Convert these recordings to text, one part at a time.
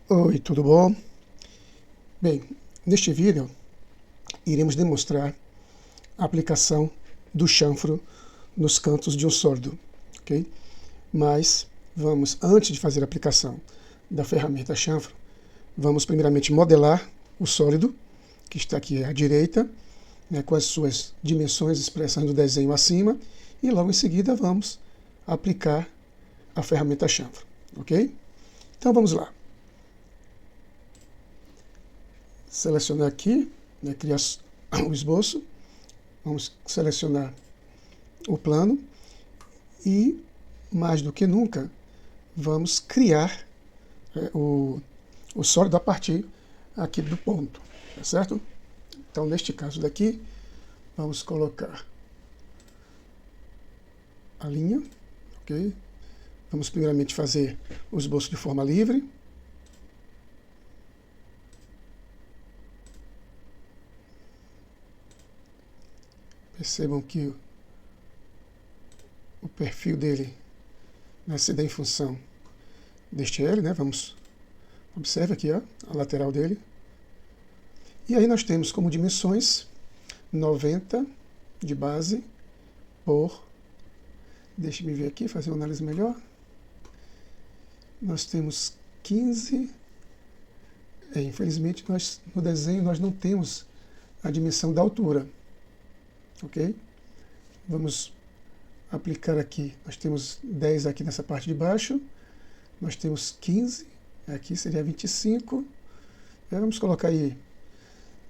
Oi, tudo bom? Bem, neste vídeo iremos demonstrar a aplicação do chanfro nos cantos de um sólido, ok? Mas antes de fazer a aplicação da ferramenta chanfro, vamos primeiramente modelar o sólido, que está aqui à direita, né, com as suas dimensões expressas no desenho acima, e logo em seguida vamos aplicar a ferramenta chanfro, ok? Então vamos lá. Selecionar aqui, né, criar o esboço, vamos selecionar o plano e, mais do que nunca, vamos criar o sólido a partir aqui do ponto, tá certo? Então, neste caso daqui, vamos colocar a linha, ok? Vamos primeiramente fazer o esboço de forma livre. Percebam que o perfil dele vai se dar em função deste L, né? Observe aqui, ó, a lateral dele. E aí nós temos como dimensões 90 de base por... Deixe-me ver aqui, fazer uma análise melhor. Nós temos 15... infelizmente, no desenho nós não temos a dimensão da altura. Ok? Vamos aplicar aqui, nós temos 10 aqui nessa parte de baixo, nós temos 15, aqui seria 25, vamos colocar aí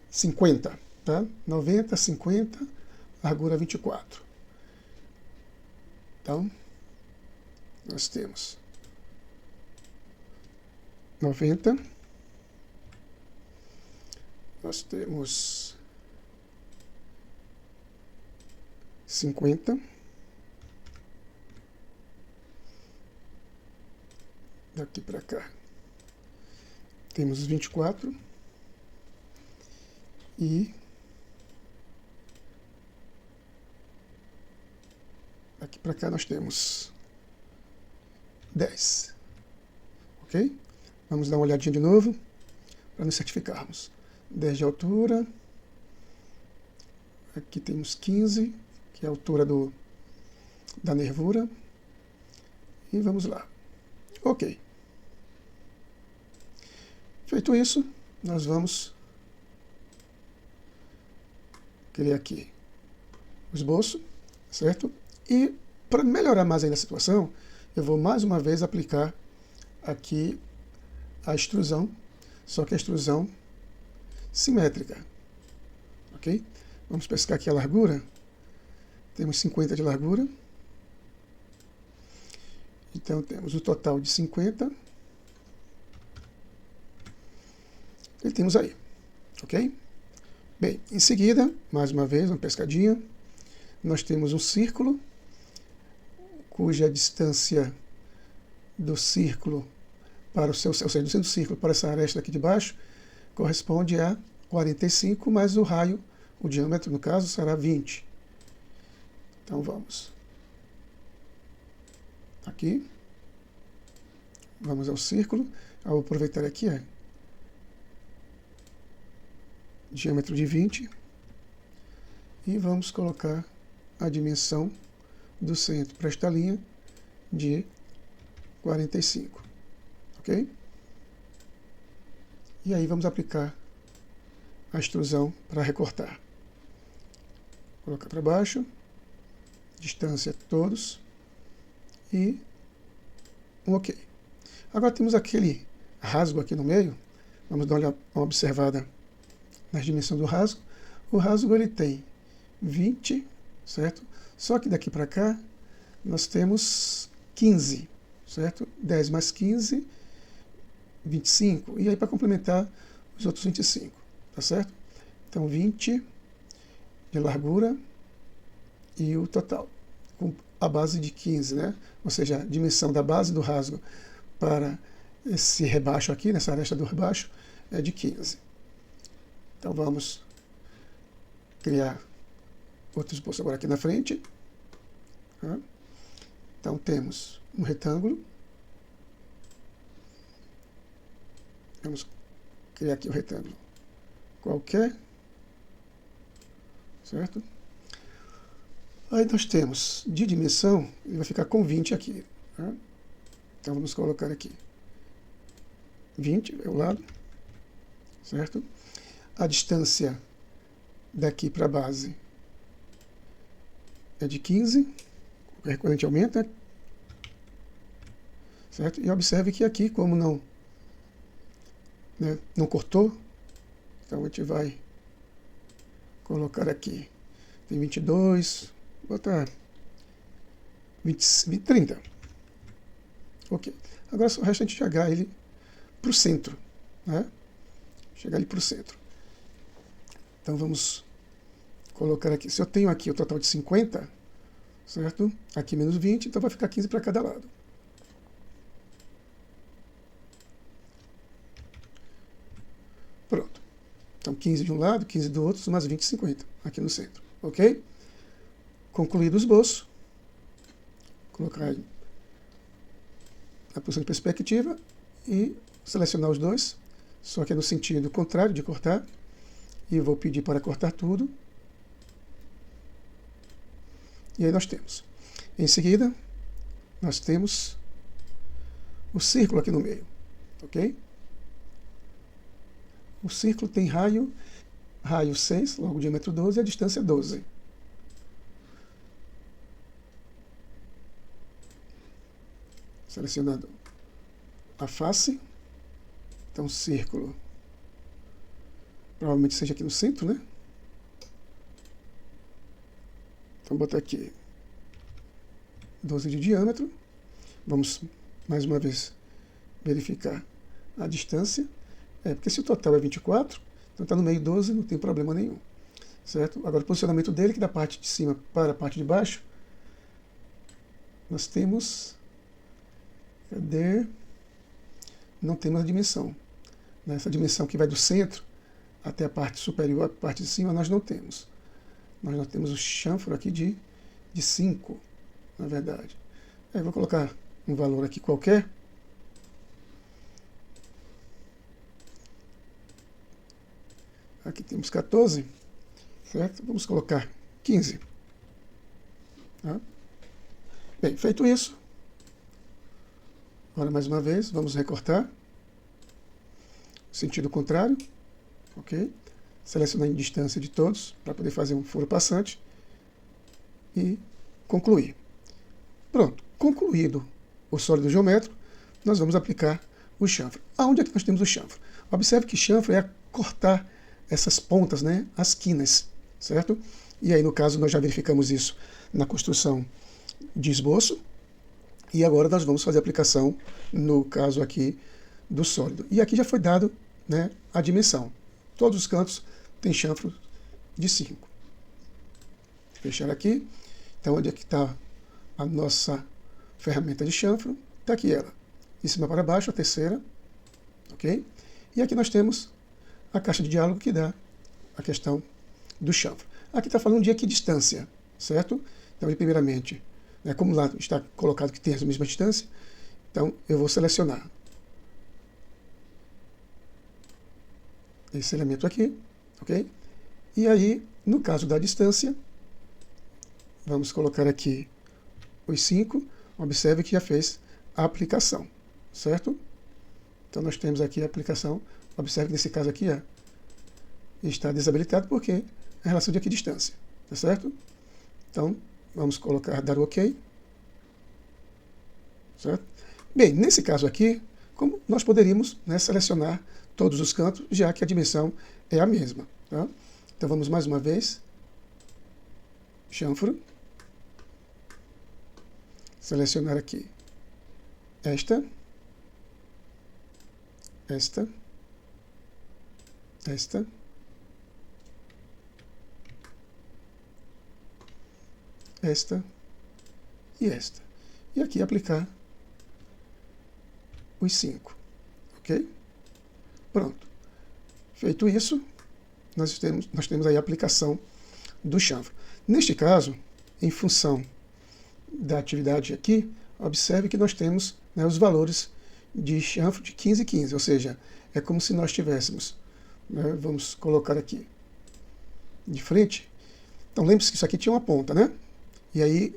50, tá? 90, 50, largura 24. Então, nós temos 90, nós temos 50, daqui para cá temos 24 e daqui para cá nós temos 10, ok? Vamos dar uma olhadinha de novo para nos certificarmos. 10 de altura, aqui temos 15, que é a altura da nervura, e vamos lá. Ok. Feito isso, nós vamos criar aqui o esboço, certo? E para melhorar mais ainda a situação, eu vou mais uma vez aplicar aqui a extrusão, só que a extrusão simétrica, ok? Vamos pescar aqui a largura. Temos 50 de largura. Então temos o total de 50. E temos aí, ok? Bem, em seguida, mais uma vez, uma pescadinha. Nós temos um círculo, cuja distância do círculo para o seu, ou seja, do centro do círculo para essa aresta aqui de baixo, corresponde a 45, mais o raio, o diâmetro, no caso, será 20. Então vamos aqui, vamos ao círculo, eu vou aproveitar aqui, diâmetro de 20, e vamos colocar a dimensão do centro para esta linha de 45, ok? E aí vamos aplicar a extrusão para recortar. Colocar para baixo, distância todos, e um ok. Agora temos aquele rasgo aqui no meio, vamos dar uma observada nas dimensões do rasgo. O rasgo ele tem 20, certo? Só que daqui para cá nós temos 15, certo? 10 mais 15, 25, e aí para complementar os outros 25, tá certo? Então 20 de largura e o total, com a base de 15, né? Ou seja, a dimensão da base do rasgo para esse rebaixo aqui, nessa aresta do rebaixo, é de 15. Então vamos criar outro esboço agora aqui na frente. Tá? Então temos um retângulo. Vamos criar aqui o retângulo qualquer, certo? Aí nós temos de dimensão, ele vai ficar com 20 aqui, tá? Então vamos colocar aqui 20 é o lado, certo? A distância daqui para a base é de 15, quando a gente aumenta, certo? E observe que aqui, como não cortou, então a gente vai colocar aqui, tem 22, botar 20, 30. Ok. Agora só resta a gente chegar ele para o centro, né? Chegar ele para o centro. Então vamos colocar aqui, se eu tenho aqui o total de 50, certo? Aqui menos 20, então vai ficar 15 para cada lado. Pronto. Então 15 de um lado, 15 do outro, mais 20, 50 aqui no centro, ok? Concluído o esboço, colocar a posição de perspectiva e selecionar os dois, só que é no sentido contrário de cortar, e vou pedir para cortar tudo. E aí nós temos. Em seguida, nós temos o círculo aqui no meio, ok? O círculo tem raio 6, logo o diâmetro 12 e a distância 12. Selecionando a face, então o círculo provavelmente seja aqui no centro, né? Então botar aqui 12 de diâmetro. Vamos mais uma vez verificar a distância. Porque se o total é 24, então está no meio 12, não tem problema nenhum. Certo? Agora o posicionamento dele, que da parte de cima para a parte de baixo, nós temos... Cadê? Não temos a dimensão. Essa dimensão que vai do centro até a parte superior, a parte de cima, nós não temos. Nós temos o chanfro aqui de 5, na verdade. Eu vou colocar um valor aqui qualquer. Aqui temos 14, certo? Vamos colocar 15. Tá? Bem, feito isso, agora mais uma vez, vamos recortar. Sentido contrário, ok? Selecionar em distância de todos, para poder fazer um furo passante. E concluir. Pronto, concluído o sólido geométrico, nós vamos aplicar o chanfro. Aonde é que nós temos o chanfro? Observe que chanfro é cortar essas pontas, né, as quinas, certo? E aí, no caso, nós já verificamos isso na construção de esboço. E agora nós vamos fazer a aplicação, no caso aqui, do sólido. E aqui já foi dado, né, a dimensão. Todos os cantos têm chanfro de 5. Fechar aqui. Então, onde é que está a nossa ferramenta de chanfro? Está aqui ela. De cima para baixo, a terceira. Ok? E aqui nós temos a caixa de diálogo que dá a questão do chanfro. Aqui está falando de equidistância, certo? Então, primeiramente, né, como lá está colocado que tem a mesma distância, então eu vou selecionar esse elemento aqui, ok? E aí, no caso da distância, vamos colocar aqui os 5, observe que já fez a aplicação, certo? Então nós temos aqui a aplicação, observe que nesse caso aqui está desabilitado porque é a relação de equidistância, tá certo? Então, vamos colocar, dar o OK, certo? Bem, nesse caso aqui, como nós poderíamos, né, selecionar todos os cantos, já que a dimensão é a mesma, tá? Então vamos mais uma vez, chanfro, selecionar aqui esta, esta e esta. E aqui aplicar os 5, ok? Pronto. Feito isso, nós temos aí a aplicação do chanfro. Neste caso, em função da atividade aqui, observe que nós temos, né, os valores de chanfro de 15 e 15, ou seja, é como se nós tivéssemos, né, vamos colocar aqui de frente. Então lembre-se que isso aqui tinha uma ponta, né? E aí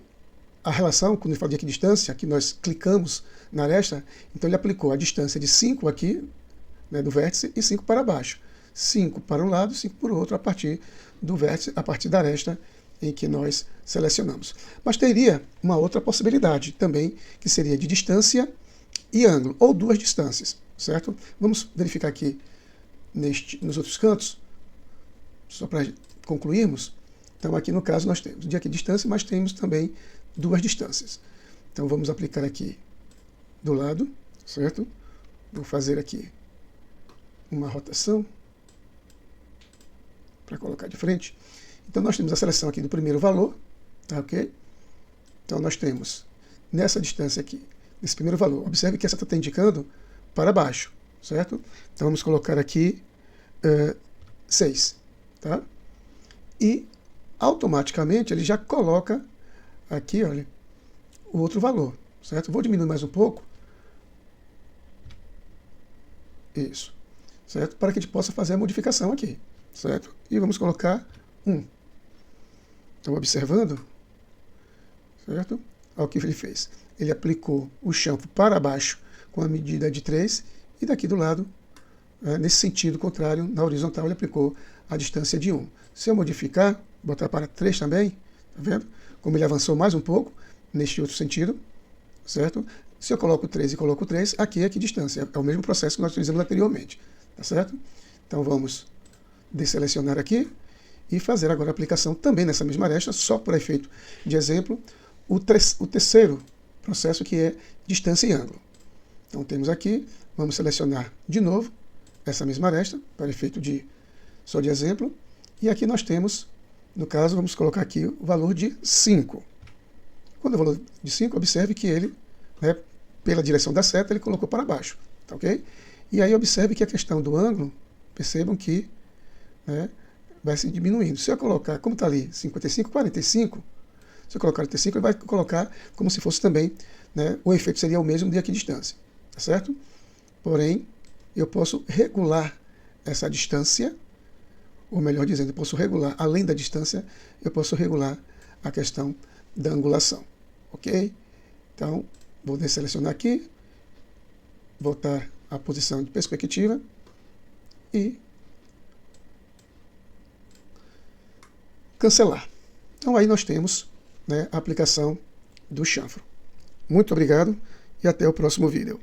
a relação, quando ele fala de equidistância, que nós clicamos na aresta, então ele aplicou a distância de 5 aqui, né, do vértice, e 5 para baixo. 5 para um lado, 5 para o outro, a partir do vértice, a partir da aresta em que nós selecionamos. Mas teria uma outra possibilidade também, que seria de distância e ângulo, ou duas distâncias, certo? Vamos verificar aqui nos outros cantos, só para concluirmos. Então aqui no caso nós temos de equidistância, mas temos também duas distâncias. Então vamos aplicar aqui do lado, certo? Vou fazer aqui uma rotação para colocar de frente. Então nós temos a seleção aqui do primeiro valor, tá, ok? Então nós temos nessa distância aqui, nesse primeiro valor, observe que essa está indicando para baixo, certo? Então vamos colocar aqui 6, tá? E automaticamente ele já coloca aqui, olha, o outro valor, certo? Vou diminuir mais um pouco. Isso, certo? Para que a gente possa fazer a modificação aqui, certo? E vamos colocar 1. Então, observando, certo? Olha o que ele fez. Ele aplicou o chanfro para baixo com a medida de 3 e daqui do lado, nesse sentido contrário, na horizontal, ele aplicou a distância de 1. Se eu modificar, botar para 3 também, tá vendo? Como ele avançou mais um pouco, neste outro sentido, certo? Se eu coloco 3 e coloco 3, aqui é equidistância. É o mesmo processo que nós utilizamos anteriormente, tá certo? Então vamos desselecionar aqui e fazer agora a aplicação também nessa mesma aresta, só por efeito de exemplo, o terceiro processo, que é distância e ângulo. Então temos aqui, vamos selecionar de novo essa mesma aresta, para efeito só de exemplo, e aqui nós temos, no caso, vamos colocar aqui o valor de 5. Quando o valor de 5, observe que ele, né, pela direção da seta, ele colocou para baixo, tá, ok? E aí observe que a questão do ângulo, percebam que, né, vai se diminuindo. Se eu colocar, como está ali, 55, 45, se eu colocar 45, ele vai colocar como se fosse também, né, o efeito seria o mesmo de equidistância, tá certo? Porém, eu posso regular essa distância, ou melhor dizendo, eu posso regular, além da distância, eu posso regular a questão da angulação, ok? Então, vou desselecionar aqui, voltar à posição de perspectiva e cancelar. Então aí nós temos, né, a aplicação do chanfro. Muito obrigado e até o próximo vídeo.